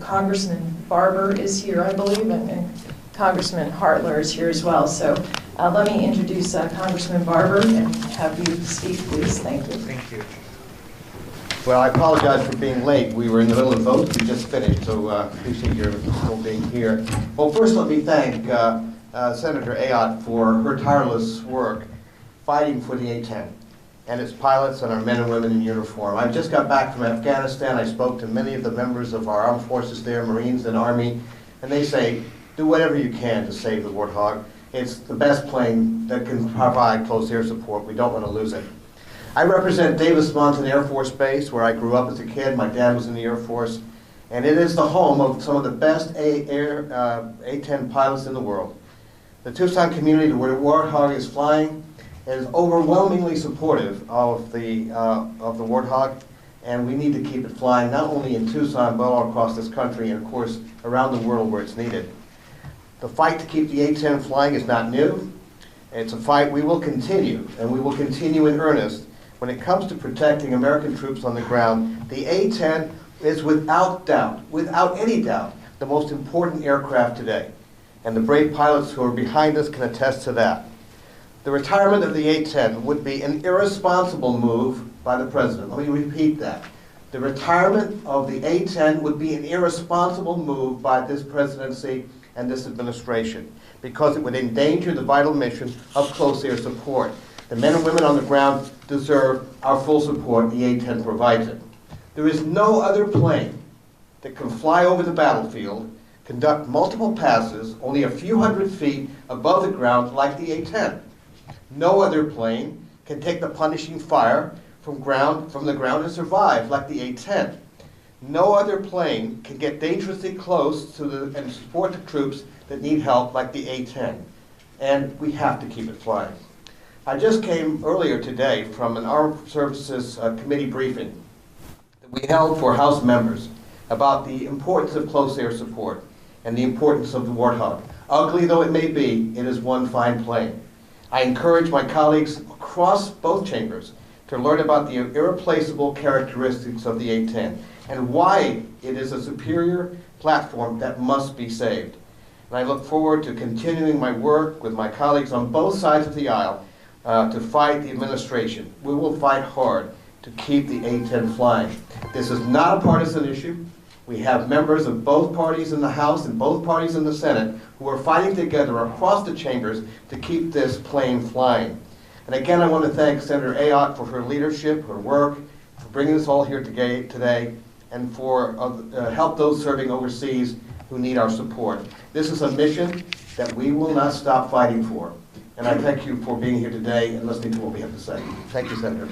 Congressman Barber is here, I believe, and Congressman Hartzler is here as well. So let me introduce Congressman Barber and have you speak, please. Thank you. Thank you. Well, I apologize for being late. We were in the middle of votes. We just finished, so appreciate your still being here. Well, first let me thank Senator Ayotte for her tireless work fighting for the A-10 and its pilots and our men and women in uniform. I just got back from Afghanistan. I spoke to many of the members of our armed forces there, Marines and Army, and they say, do whatever you can to save the Warthog. It's the best plane that can provide close air support. We don't want to lose it. I represent Davis-Monthan Air Force Base, where I grew up as a kid. My dad was in the Air Force, and it is the home of some of the best A-10 pilots in the world. The Tucson community where the Warthog is flying is overwhelmingly supportive of the Warthog, and we need to keep it flying not only in Tucson but all across this country and of course around the world where it's needed. The fight to keep the A-10 flying is not new. It's a fight we will continue, and we will continue in earnest. When it comes to protecting American troops on the ground, the A-10 is without doubt, without any doubt, the most important aircraft today. And the brave pilots who are behind us can attest to that. The retirement of the A-10 would be an irresponsible move by the President. Let me repeat that. The retirement of the A-10 would be an irresponsible move by this presidency and this administration because it would endanger the vital mission of close air support. The men and women on the ground deserve our full support. The A-10 provides it. There is no other plane that can fly over the battlefield, conduct multiple passes only a few hundred feet above the ground like the A-10. No other plane can take the punishing fire from the ground and survive like the A-10. No other plane can get dangerously close to and support the troops that need help like the A-10. And we have to keep it flying. I just came earlier today from an Armed Services Committee briefing that we held for House members about the importance of close air support and the importance of the Warthog. Ugly though it may be, it is one fine plane. I encourage my colleagues across both chambers to learn about the irreplaceable characteristics of the A-10 and why it is a superior platform that must be saved. And I look forward to continuing my work with my colleagues on both sides of the aisle to fight the administration. We will fight hard to keep the A-10 flying. This is not a partisan issue. We have members of both parties in the House and both parties in the Senate who are fighting together across the chambers to keep this plane flying. And again, I want to thank Senator Ayotte for her leadership, her work, for bringing us all here today, and for help those serving overseas who need our support. This is a mission that we will not stop fighting for. And I thank you for being here today and listening to what we have to say. Thank you, Senator.